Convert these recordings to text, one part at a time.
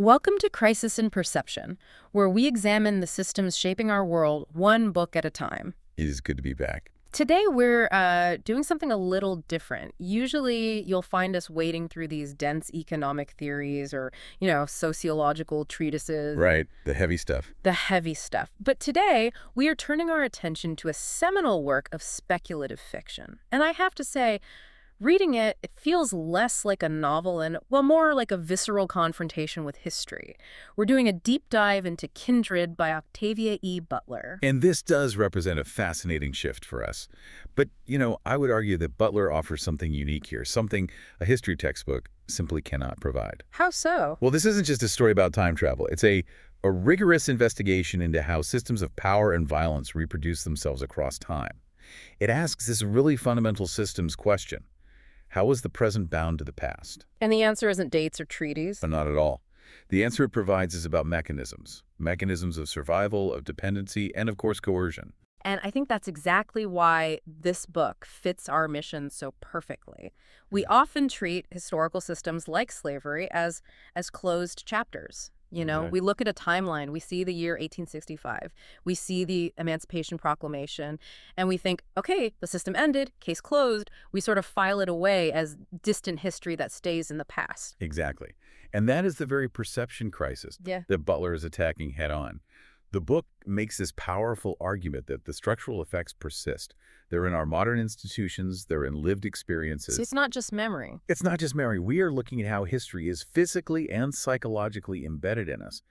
Welcome to Crisis in Perception, where we examine the systems shaping our world one book at a time. It is good to be back. Today, we're doing something a little different. Usually, you'll find us wading through these dense economic theories or, sociological treatises. Right, the heavy stuff. The heavy stuff. But today, we are turning our attention to a seminal work of speculative fiction. And I have to say, reading it, it feels less like a novel and, well, more like a visceral confrontation with history. We're doing a deep dive into Kindred by Octavia E. Butler. And this does represent a fascinating shift for us. But, I would argue that Butler offers something unique here, something a history textbook simply cannot provide. How so? Well, this isn't just a story about time travel. It's a rigorous investigation into how systems of power and violence reproduce themselves across time. It asks this really fundamental systems question. How is the present bound to the past? And the answer isn't dates or treaties? Not at all. The answer it provides is about mechanisms of survival, of dependency, and of course coercion. And I think that's exactly why this book fits our mission so perfectly. We often treat historical systems like slavery as closed chapters. We look at a timeline, we see the year 1865, we see the Emancipation Proclamation, and we think, okay, the system ended, case closed. We sort of file it away as distant history that stays in the past. Exactly. And that is the very perception crisis that Butler is attacking head on. The book makes this powerful argument that the structural effects persist. They're in our modern institutions, they're in lived experiences. So it's not just memory. It's not just memory. We are looking at how history is physically and psychologically embedded in us.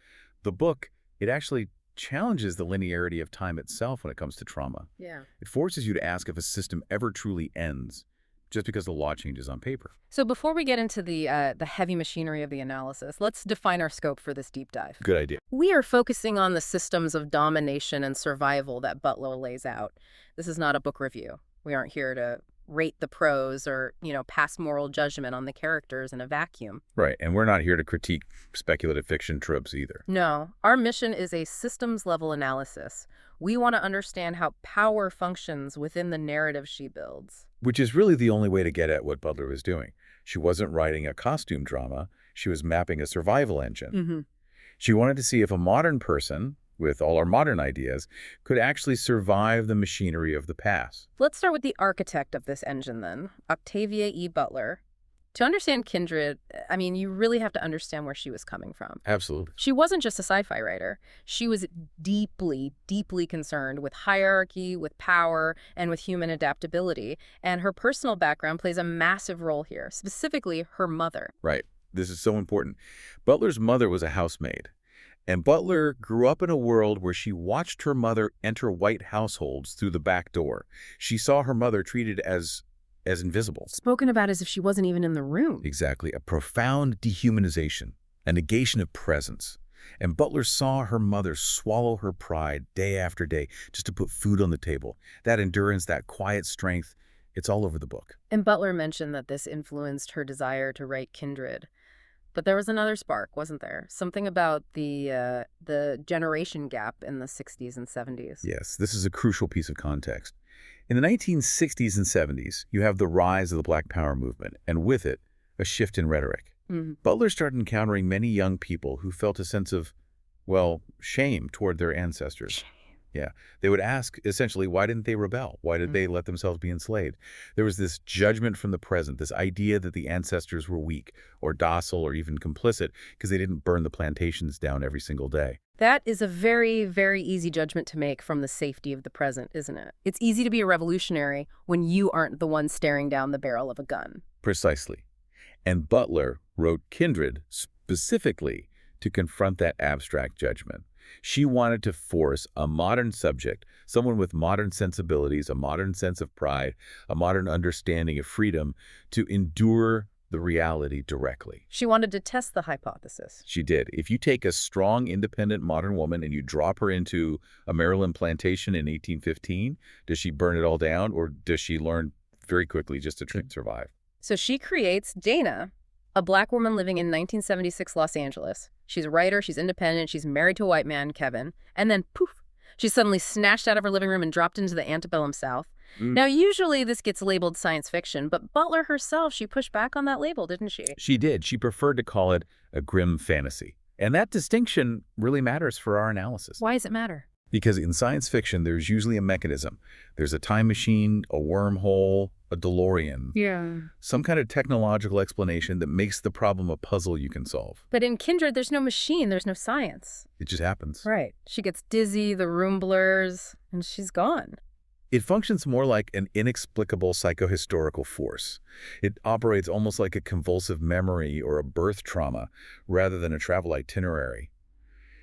The book, it actually challenges the linearity of time itself when it comes to trauma. Yeah. It forces you to ask if a system ever truly ends just because the law changes on paper. So before we get into the heavy machinery of the analysis, let's define our scope for this deep dive. Good idea. We are focusing on the systems of domination and survival that Butler lays out. This is not a book review. We aren't here to rate the prose or, pass moral judgment on the characters in a vacuum. Right, and we're not here to critique speculative fiction tropes either. No, our mission is a systems-level analysis. We want to understand how power functions within the narrative she builds. Which is really the only way to get at what Butler was doing. She wasn't writing a costume drama. She was mapping a survival engine. Mm-hmm. She wanted to see if a modern person, with all our modern ideas, could actually survive the machinery of the past. Let's start with the architect of this engine, then, Octavia E. Butler. To understand Kindred, you really have to understand where she was coming from. Absolutely. She wasn't just a sci-fi writer. She was deeply, deeply concerned with hierarchy, with power, and with human adaptability. And her personal background plays a massive role here, specifically her mother. Right. This is so important. Butler's mother was a housemaid. And Butler grew up in a world where she watched her mother enter white households through the back door. She saw her mother treated as invisible. Spoken about as if she wasn't even in the room. Exactly. A profound dehumanization, a negation of presence. And Butler saw her mother swallow her pride day after day just to put food on the table. That endurance, that quiet strength, it's all over the book. And Butler mentioned that this influenced her desire to write Kindred. But there was another spark, wasn't there? Something about the generation gap in the 60s and 70s. Yes, this is a crucial piece of context. In the 1960s and 70s, you have the rise of the Black Power movement, and with it, a shift in rhetoric. Mm-hmm. Butler started encountering many young people who felt a sense of, shame toward their ancestors. Shame. Yeah. They would ask, essentially, why didn't they rebel? Why did they let themselves be enslaved? There was this judgment from the present, this idea that the ancestors were weak or docile or even complicit because they didn't burn the plantations down every single day. That is a very, very easy judgment to make from the safety of the present, isn't it? It's easy to be a revolutionary when you aren't the one staring down the barrel of a gun. Precisely. And Butler wrote Kindred specifically to confront that abstract judgment. She wanted to force a modern subject, someone with modern sensibilities, a modern sense of pride, a modern understanding of freedom, to endure the reality directly. She wanted to test the hypothesis. She did. If you take a strong, independent modern woman and you drop her into a Maryland plantation in 1815, does she burn it all down, or does she learn very quickly just to survive? So she creates Dana, a Black woman living in 1976 Los Angeles. She's a writer, she's independent, she's married to a white man, Kevin, and then poof, she's suddenly snatched out of her living room and dropped into the antebellum South. Now, usually this gets labeled science fiction, but Butler herself, she pushed back on that label, didn't she? She did. She preferred to call it a grim fantasy. And that distinction really matters for our analysis. Why does it matter? Because in science fiction, there's usually a mechanism. There's a time machine, a wormhole, a DeLorean. Yeah. Some kind of technological explanation that makes the problem a puzzle you can solve. But in Kindred, there's no machine, there's no science. It just happens. Right. She gets dizzy, the room blurs, and she's gone. It functions more like an inexplicable psychohistorical force. It operates almost like a convulsive memory or a birth trauma rather than a travel itinerary.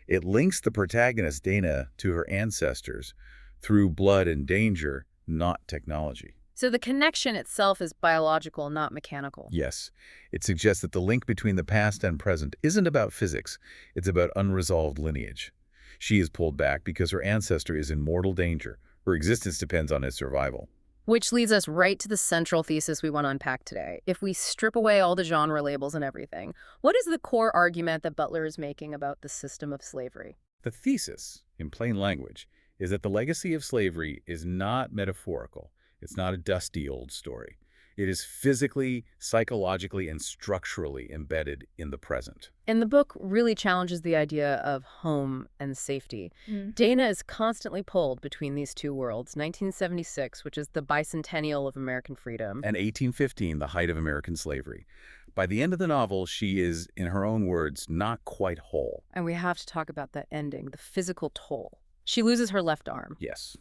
It links the protagonist, Dana, to her ancestors through blood and danger, not technology. So the connection itself is biological, not mechanical. Yes, it suggests that the link between the past and present isn't about physics, it's about unresolved lineage. She is pulled back because her ancestor is in mortal danger. Her existence depends on his survival. Which leads us right to the central thesis we want to unpack today. If we strip away all the genre labels and everything, what is the core argument that Butler is making about the system of slavery? The thesis, in plain language, is that the legacy of slavery is not metaphorical. It's not a dusty old story. It is physically, psychologically, and structurally embedded in the present. And the book really challenges the idea of home and safety. Dana is constantly pulled between these two worlds, 1976, which is the bicentennial of American freedom. And 1815, the height of American slavery. By the end of the novel, she is, in her own words, not quite whole. And we have to talk about that ending, the physical toll. She loses her left arm. Yes.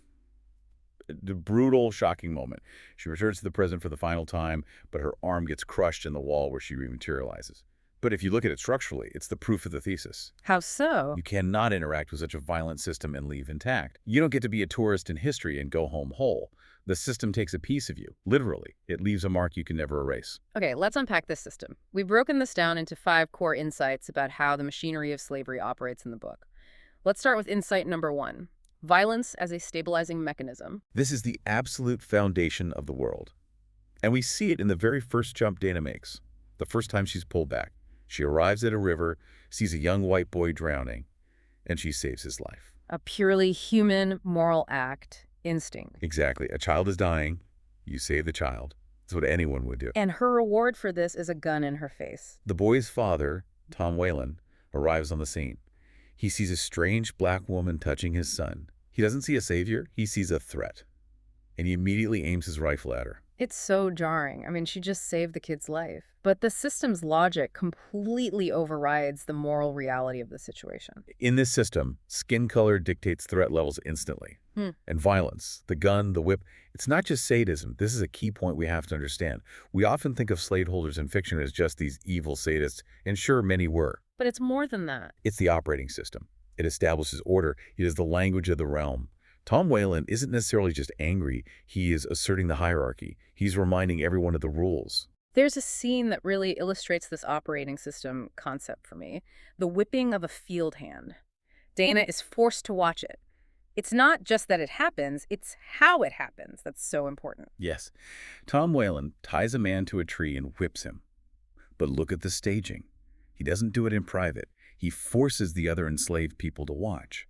The brutal, shocking moment. She returns to the present for the final time, but her arm gets crushed in the wall where she rematerializes. But if you look at it structurally, it's the proof of the thesis. How so? You cannot interact with such a violent system and leave intact. You don't get to be a tourist in history and go home whole. The system takes a piece of you, literally. It leaves a mark you can never erase. Okay, let's unpack this system. We've broken this down into 5 core insights about how the machinery of slavery operates in the book. Let's start with insight number 1. Violence as a stabilizing mechanism. This is the absolute foundation of the world. And we see it in the very first jump Dana makes. The first time she's pulled back. She arrives at a river, sees a young white boy drowning, and she saves his life. A purely human moral act, instinct. Exactly. A child is dying. You save the child. That's what anyone would do. And her reward for this is a gun in her face. The boy's father, Tom Whalen, arrives on the scene. He sees a strange black woman touching his son. He doesn't see a savior, he sees a threat. And he immediately aims his rifle at her. It's so jarring. I mean, she just saved the kid's life. But the system's logic completely overrides the moral reality of the situation. In this system, skin color dictates threat levels instantly. And violence, the gun, the whip, it's not just sadism. This is a key point we have to understand. We often think of slaveholders in fiction as just these evil sadists, and sure, many were. But it's more than that. It's the operating system. It establishes order. It is the language of the realm. Tom Whalen isn't necessarily just angry. He is asserting the hierarchy. He's reminding everyone of the rules. There's a scene that really illustrates this operating system concept for me. The whipping of a field hand. Dana is forced to watch it. It's not just that it happens, it's how it happens that's so important. Yes. Tom Whalen ties a man to a tree and whips him. But look at the staging. He doesn't do it in private. He forces the other enslaved people to watch.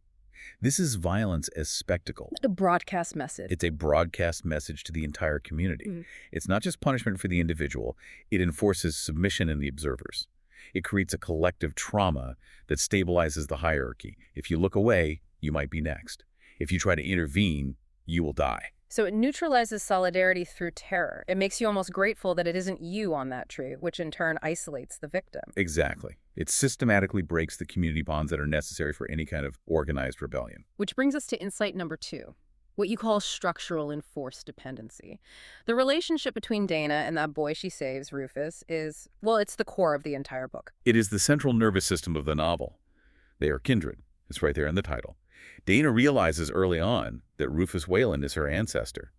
This is violence as spectacle. A broadcast message. It's a broadcast message to the entire community. It's not just punishment for the individual. It enforces submission in the observers. It creates a collective trauma that stabilizes the hierarchy. If you look away, you might be next. If you try to intervene, you will die. So it neutralizes solidarity through terror. It makes you almost grateful that it isn't you on that tree, which in turn isolates the victim. Exactly. It systematically breaks the community bonds that are necessary for any kind of organized rebellion. Which brings us to insight number 2, what you call structural enforced dependency. The relationship between Dana and that boy she saves, Rufus, is, well, it's the core of the entire book. It is the central nervous system of the novel. They are kindred. It's right there in the title. Dana realizes early on that Rufus Whalen is her ancestor.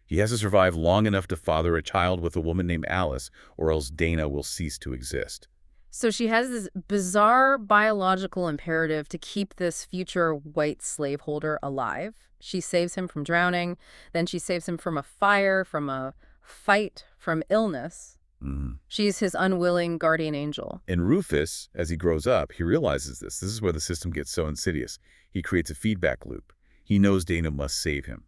He has to survive long enough to father a child with a woman named Alice, or else Dana will cease to exist. So she has this bizarre biological imperative to keep this future white slaveholder alive. She saves him from drowning, then she saves him from a fire, from a fight, from illness. She's his unwilling guardian angel. And Rufus, as he grows up, he realizes this. This is where the system gets so insidious. He creates a feedback loop. He knows Dana must save him.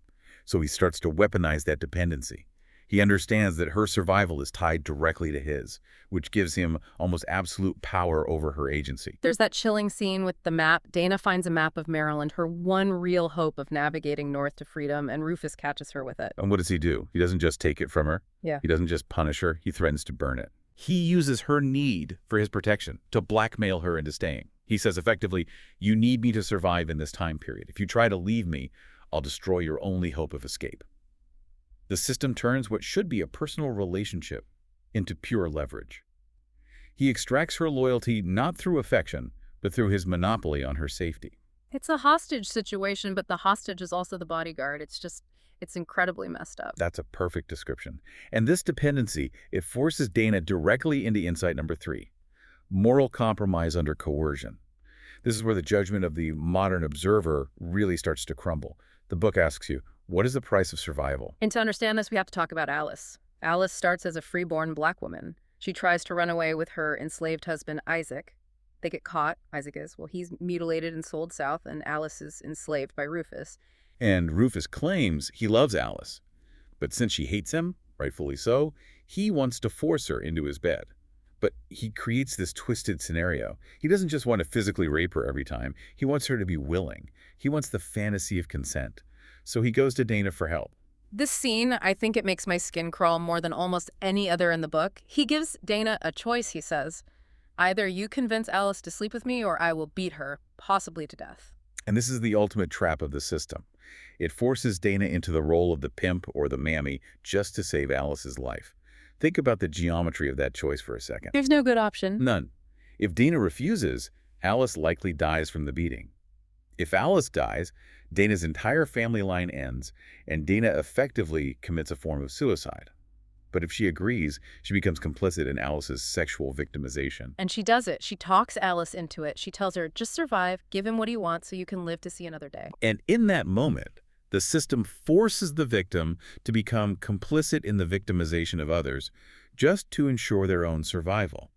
So he starts to weaponize that dependency. He understands that her survival is tied directly to his, which gives him almost absolute power over her agency. There's that chilling scene with the map. Dana finds a map of Maryland, her one real hope of navigating north to freedom, and Rufus catches her with it. And what does he do? He doesn't just take it from her. Yeah. He doesn't just punish her. He threatens to burn it. He uses her need for his protection to blackmail her into staying. He says effectively, you need me to survive in this time period. If you try to leave me, I'll destroy your only hope of escape. The system turns what should be a personal relationship into pure leverage. He extracts her loyalty not through affection, but through his monopoly on her safety. It's a hostage situation, but the hostage is also the bodyguard. It's incredibly messed up. That's a perfect description. And this dependency, it forces Dana directly into insight number 3, moral compromise under coercion. This is where the judgment of the modern observer really starts to crumble. The book asks you, what is the price of survival? And to understand this, we have to talk about Alice. Alice starts as a freeborn black woman. She tries to run away with her enslaved husband, Isaac. They get caught. Isaac is. Well, he's mutilated and sold south, and Alice is enslaved by Rufus. And Rufus claims he loves Alice. But since she hates him, rightfully so, he wants to force her into his bed. But he creates this twisted scenario. He doesn't just want to physically rape her every time. He wants her to be willing. He wants the fantasy of consent. So he goes to Dana for help. This scene, I think it makes my skin crawl more than almost any other in the book. He gives Dana a choice, he says. Either you convince Alice to sleep with me or I will beat her, possibly to death. And this is the ultimate trap of the system. It forces Dana into the role of the pimp or the mammy just to save Alice's life. Think about the geometry of that choice for a second. There's no good option. None. If Dana refuses, Alice likely dies from the beating. If Alice dies, Dana's entire family line ends, and Dana effectively commits a form of suicide. But if she agrees, she becomes complicit in Alice's sexual victimization. And she does it. She talks Alice into it. She tells her, just survive, give him what he wants so you can live to see another day. And in that moment, the system forces the victim to become complicit in the victimization of others just to ensure their own survival.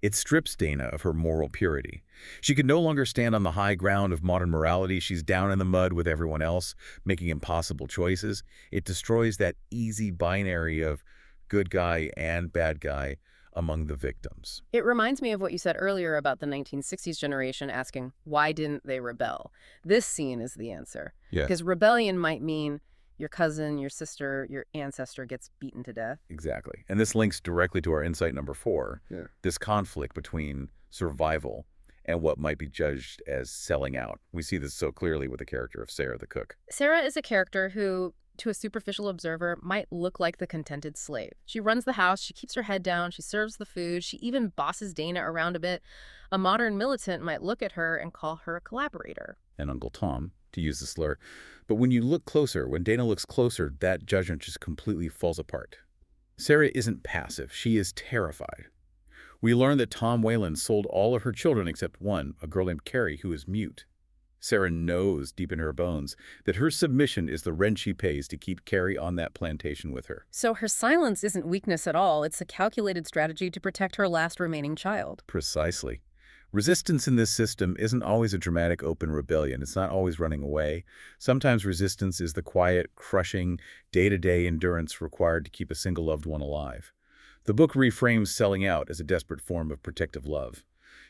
It strips Dana of her moral purity. She can no longer stand on the high ground of modern morality. She's down in the mud with everyone else, making impossible choices. It destroys that easy binary of good guy and bad guy among the victims. It reminds me of what you said earlier about the 1960s generation asking, why didn't they rebel? This scene is the answer. Yeah. Because rebellion might mean your cousin, your sister, your ancestor gets beaten to death. Exactly. And this links directly to our insight number 4, Yeah. this conflict between survival and what might be judged as selling out. We see this so clearly with the character of Sarah the cook. Sarah is a character who, to a superficial observer, might look like the contented slave. She runs the house, she keeps her head down, she serves the food, she even bosses Dana around a bit. A modern militant might look at her and call her a collaborator. And Uncle Tom, to use the slur. But when you look closer, when Dana looks closer, that judgment just completely falls apart. Sarah isn't passive. She is terrified. We learn that Tom Whalen sold all of her children except one, a girl named Carrie, who is mute. Sarah knows deep in her bones that her submission is the rent she pays to keep Carrie on that plantation with her. So her silence isn't weakness at all. It's a calculated strategy to protect her last remaining child. Precisely. Resistance in this system isn't always a dramatic open rebellion. It's not always running away. Sometimes resistance is the quiet, crushing, day-to-day endurance required to keep a single loved one alive. The book reframes selling out as a desperate form of protective love.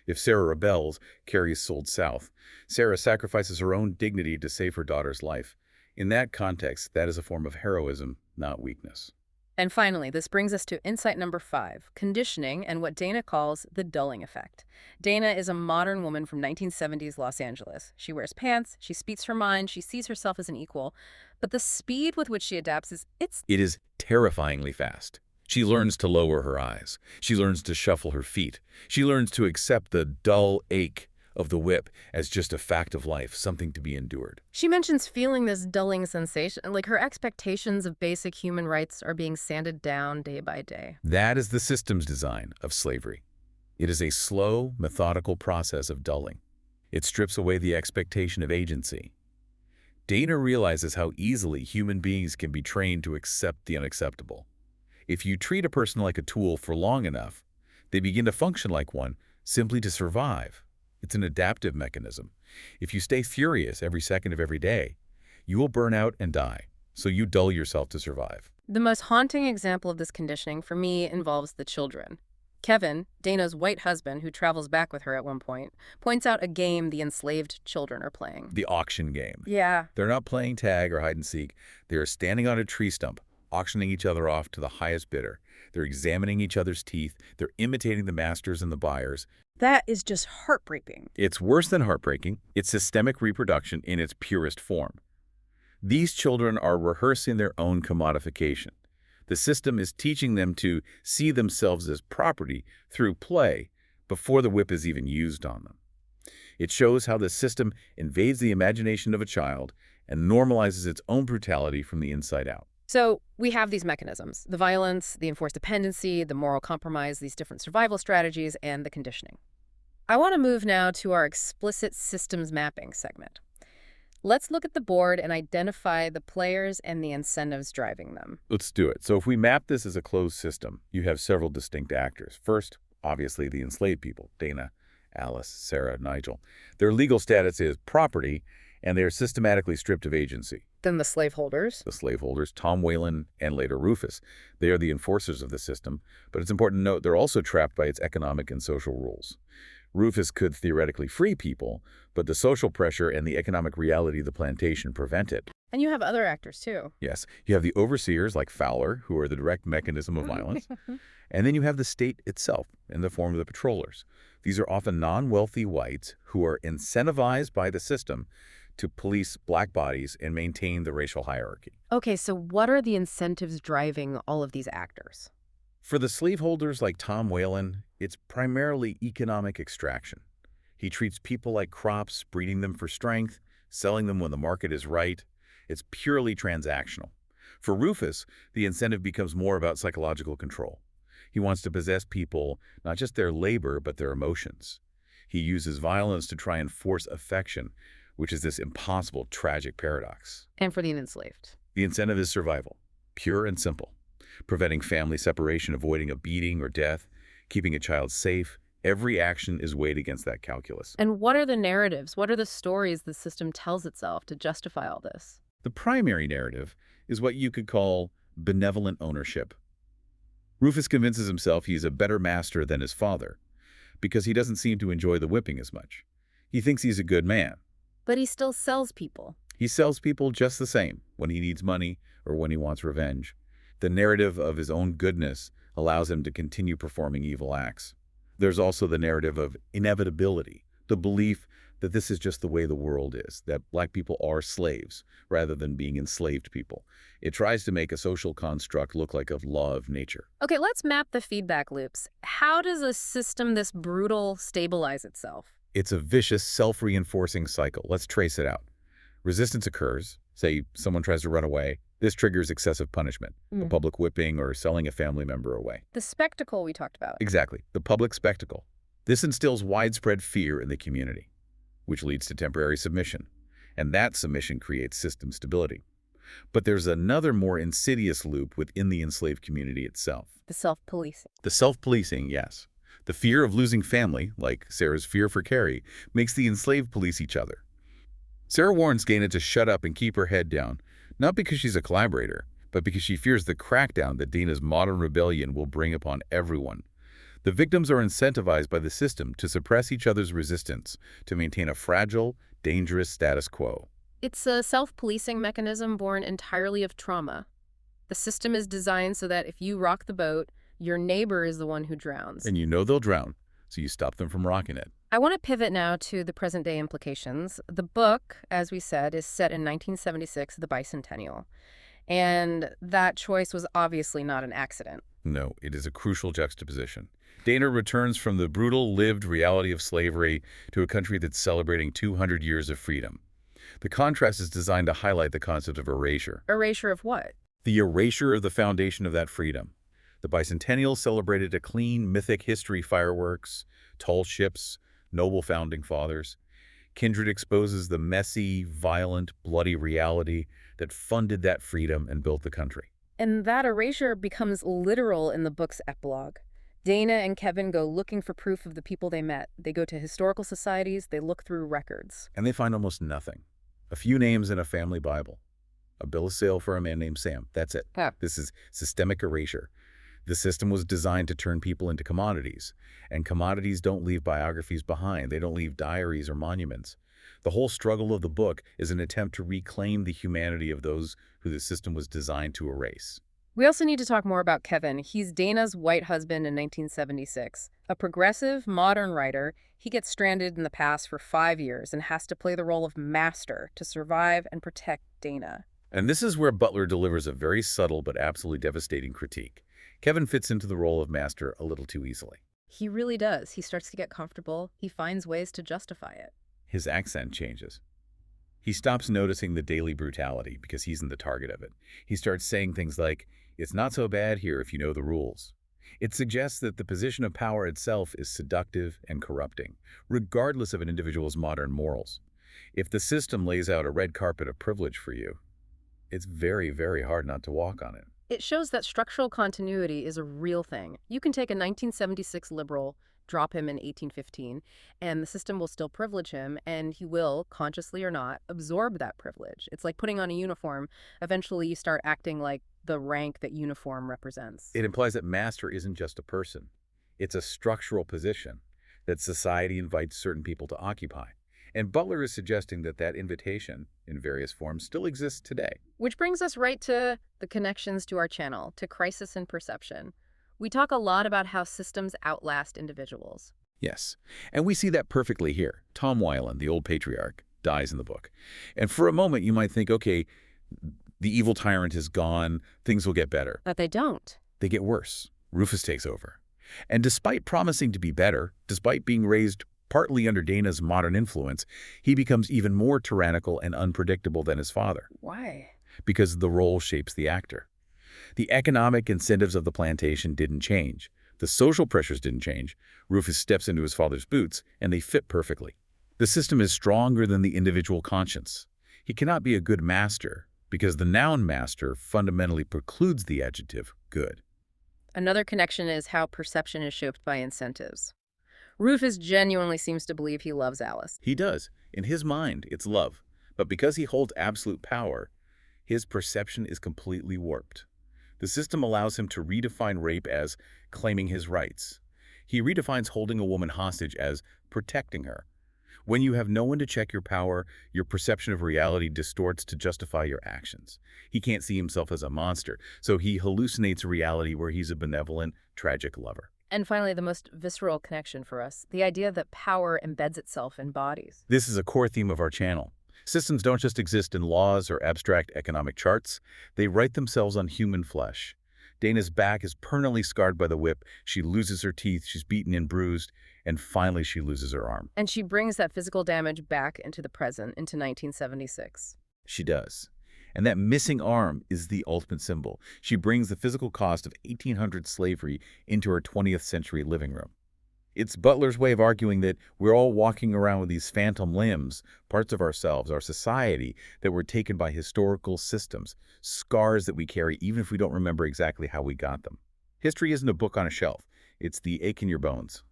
If Sarah rebels, Carrie is sold south. Sarah sacrifices her own dignity to save her daughter's life. In that context, that is a form of heroism, not weakness. And finally, this brings us to insight number 5, conditioning and what Dana calls the dulling effect. Dana is a modern woman from 1970s Los Angeles. She wears pants, she speaks her mind, she sees herself as an equal, but the speed with which she adapts It is terrifyingly fast. She learns to lower her eyes. She learns to shuffle her feet. She learns to accept the dull ache of the whip as just a fact of life, something to be endured. She mentions feeling this dulling sensation, like her expectations of basic human rights are being sanded down day by day. That is the system's design of slavery. It is a slow, methodical process of dulling. It strips away the expectation of agency. Dana realizes how easily human beings can be trained to accept the unacceptable. If you treat a person like a tool for long enough, they begin to function like one simply to survive. It's an adaptive mechanism. If you stay furious every second of every day, you will burn out and die, so you dull yourself to survive. The most haunting example of this conditioning for me involves the children. Kevin, Dana's white husband who travels back with her at one point, points out a game the enslaved children are playing. The auction game. Yeah. They're not playing tag or hide and seek. They are standing on a tree stump, auctioning each other off to the highest bidder. They're examining each other's teeth. They're imitating the masters and the buyers. That is just heartbreaking. It's worse than heartbreaking. It's systemic reproduction in its purest form. These children are rehearsing their own commodification. The system is teaching them to see themselves as property through play before the whip is even used on them. It shows how the system invades the imagination of a child and normalizes its own brutality from the inside out. So we have these mechanisms, the violence, the enforced dependency, the moral compromise, these different survival strategies, and the conditioning. I want to move now to our explicit systems mapping segment. Let's look at the board and identify the players and the incentives driving them. Let's do it. So if we map this as a closed system, you have several distinct actors. First, obviously, the enslaved people, Dana, Alice, Sarah, Nigel. Their legal status is property, and they are systematically stripped of agency. Then the slaveholders. The slaveholders, Tom Whalen and later Rufus. They are the enforcers of the system, but it's important to note they're also trapped by its economic and social rules. Rufus could theoretically free people, but the social pressure and the economic reality of the plantation prevent it. And you have other actors, too. Yes, you have the overseers like Fowler, who are the direct mechanism of violence, and then you have the state itself in the form of the patrollers. These are often non-wealthy whites who are incentivized by the system to police black bodies and maintain the racial hierarchy. Okay, so what are the incentives driving all of these actors? For the slaveholders like Tom Whalen, it's primarily economic extraction. He treats people like crops, breeding them for strength, selling them when the market is right. It's purely transactional. For Rufus, the incentive becomes more about psychological control. He wants to possess people, not just their labor, but their emotions. He uses violence to try and force affection, which is this impossible, tragic paradox. And for the enslaved? The incentive is survival, pure and simple. Preventing family separation, avoiding a beating or death, keeping a child safe. Every action is weighed against that calculus. And what are the narratives? What are the stories the system tells itself to justify all this? The primary narrative is what you could call benevolent ownership. Rufus convinces himself he's a better master than his father because he doesn't seem to enjoy the whipping as much. He thinks he's a good man. But he still sells people. He sells people just the same when he needs money or when he wants revenge. The narrative of his own goodness allows him to continue performing evil acts. There's also the narrative of inevitability, the belief that this is just the way the world is, that black people are slaves rather than being enslaved people. It tries to make a social construct look like a law of nature. Okay, let's map the feedback loops. How does a system this brutal stabilize itself? It's a vicious, self-reinforcing cycle. Let's trace it out. Resistance occurs. Say someone tries to run away. This triggers excessive punishment, a public whipping or selling a family member away. The spectacle we talked about. Exactly, the public spectacle. This instills widespread fear in the community, which leads to temporary submission. And that submission creates system stability. But there's another more insidious loop within the enslaved community itself. The self-policing. The self-policing, yes. The fear of losing family, like Sarah's fear for Carrie, makes the enslaved police each other. Sarah warns Dana to shut up and keep her head down, not because she's a collaborator, but because she fears the crackdown that Dana's modern rebellion will bring upon everyone. The victims are incentivized by the system to suppress each other's resistance, to maintain a fragile, dangerous status quo. It's a self-policing mechanism born entirely of trauma. The system is designed so that if you rock the boat, your neighbor is the one who drowns. And you know they'll drown, so you stop them from rocking it. I want to pivot now to the present-day implications. The book, as we said, is set in 1976, the bicentennial. And that choice was obviously not an accident. No, it is a crucial juxtaposition. Dana returns from the brutal, lived reality of slavery to a country that's celebrating 200 years of freedom. The contrast is designed to highlight the concept of erasure. Erasure of what? The erasure of the foundation of that freedom. The bicentennial celebrated a clean, mythic history, fireworks, tall ships, noble founding fathers. Kindred exposes the messy, violent, bloody reality that funded that freedom and built the country. And that erasure becomes literal in the book's epilogue. Dana and Kevin go looking for proof of the people they met. They go to historical societies, they look through records. And they find almost nothing. A few names in a family Bible. A bill of sale for a man named Sam. That's it. Yeah. This is systemic erasure. The system was designed to turn people into commodities, and commodities don't leave biographies behind. They don't leave diaries or monuments. The whole struggle of the book is an attempt to reclaim the humanity of those who the system was designed to erase. We also need to talk more about Kevin. He's Dana's white husband in 1976. A progressive, modern writer, he gets stranded in the past for 5 years and has to play the role of master to survive and protect Dana. And this is where Butler delivers a very subtle but absolutely devastating critique. Kevin fits into the role of master a little too easily. He really does. He starts to get comfortable. He finds ways to justify it. His accent changes. He stops noticing the daily brutality because he's in the target of it. He starts saying things like, "It's not so bad here if you know the rules." It suggests that the position of power itself is seductive and corrupting, regardless of an individual's modern morals. If the system lays out a red carpet of privilege for you, it's very, very hard not to walk on it. It shows that structural continuity is a real thing. You can take a 1976 liberal, drop him in 1815, and the system will still privilege him, and he will, consciously or not, absorb that privilege. It's like putting on a uniform. Eventually, you start acting like the rank that uniform represents. It implies that master isn't just a person. It's a structural position that society invites certain people to occupy. And Butler is suggesting that that invitation, in various forms, still exists today. Which brings us right to the connections to our channel, to crisis and perception. We talk a lot about how systems outlast individuals. Yes, and we see that perfectly here. Tom Weiland, the old patriarch, dies in the book. And for a moment, you might think, okay, the evil tyrant is gone, things will get better. But they don't. They get worse. Rufus takes over. And despite promising to be better, despite being raised partly under Dana's modern influence, he becomes even more tyrannical and unpredictable than his father. Why? Because the role shapes the actor. The economic incentives of the plantation didn't change. The social pressures didn't change. Rufus steps into his father's boots, and they fit perfectly. The system is stronger than the individual conscience. He cannot be a good master, because the noun master fundamentally precludes the adjective good. Another connection is how perception is shaped by incentives. Rufus genuinely seems to believe he loves Alice. He does. In his mind, it's love. But because he holds absolute power, his perception is completely warped. The system allows him to redefine rape as claiming his rights. He redefines holding a woman hostage as protecting her. When you have no one to check your power, your perception of reality distorts to justify your actions. He can't see himself as a monster, so he hallucinates a reality where he's a benevolent, tragic lover. And finally, the most visceral connection for us, the idea that power embeds itself in bodies. This is a core theme of our channel. Systems don't just exist in laws or abstract economic charts. They write themselves on human flesh. Dana's back is permanently scarred by the whip. She loses her teeth, she's beaten and bruised, and finally she loses her arm. And she brings that physical damage back into the present, into 1976. She does. And that missing arm is the ultimate symbol. She brings the physical cost of 1800 slavery into her 20th century living room. It's Butler's way of arguing that we're all walking around with these phantom limbs, parts of ourselves, our society, that were taken by historical systems, scars that we carry even if we don't remember exactly how we got them. History isn't a book on a shelf. It's the ache in your bones.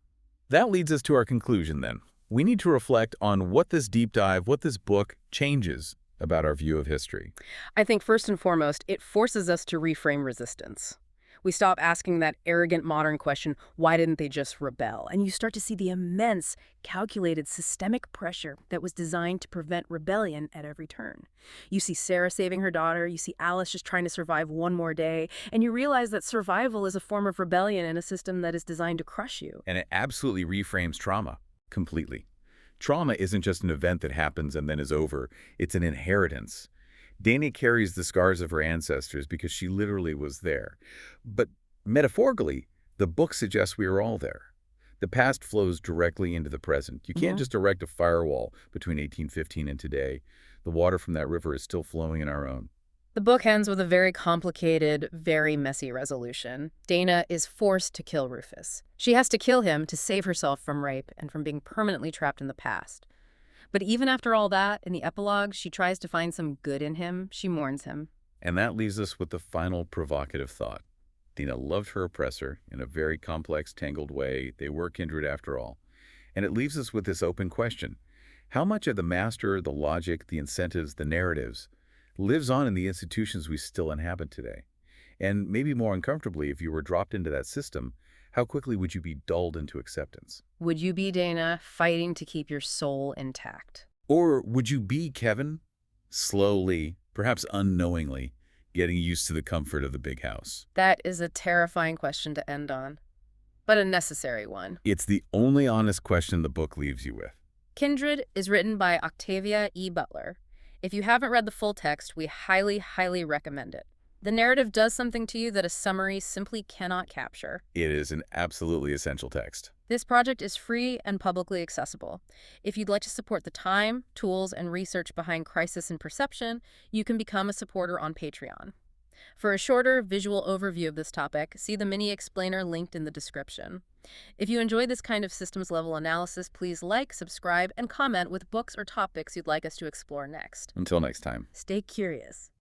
That leads us to our conclusion then. We need to reflect on what this deep dive, what this book changes about our view of history. I think first and foremost, it forces us to reframe resistance. We stop asking that arrogant modern question, why didn't they just rebel? And you start to see the immense, calculated, systemic pressure that was designed to prevent rebellion at every turn. You see Sarah saving her daughter, you see Alice just trying to survive one more day, and you realize that survival is a form of rebellion in a system that is designed to crush you. And it absolutely reframes trauma completely. Trauma isn't just an event that happens and then is over. It's an inheritance. Dana carries the scars of her ancestors because she literally was there. But metaphorically, the book suggests we are all there. The past flows directly into the present. You can't just erect a firewall between 1815 and today. The water from that river is still flowing in our own. The book ends with a very complicated, very messy resolution. Dana is forced to kill Rufus. She has to kill him to save herself from rape and from being permanently trapped in the past. But even after all that, in the epilogue, she tries to find some good in him. She mourns him. And that leaves us with the final provocative thought. Dana loved her oppressor in a very complex, tangled way. They were kindred after all. And it leaves us with this open question. How much of the master, the logic, the incentives, the narratives lives on in the institutions we still inhabit today. And maybe more uncomfortably, if you were dropped into that system, how quickly would you be dulled into acceptance? Would you be, Dana, fighting to keep your soul intact? Or would you be Kevin, slowly, perhaps unknowingly, getting used to the comfort of the big house? That is a terrifying question to end on, but a necessary one. It's the only honest question the book leaves you with. Kindred is written by Octavia E. Butler. If you haven't read the full text, we highly, highly recommend it. The narrative does something to you that a summary simply cannot capture. It is an absolutely essential text. This project is free and publicly accessible. If you'd like to support the time, tools, and research behind Crisis and Perception, you can become a supporter on Patreon. For a shorter visual overview of this topic, see the mini explainer linked in the description. If you enjoy this kind of systems-level analysis, please like, subscribe, and comment with books or topics you'd like us to explore next. Until next time. Stay curious.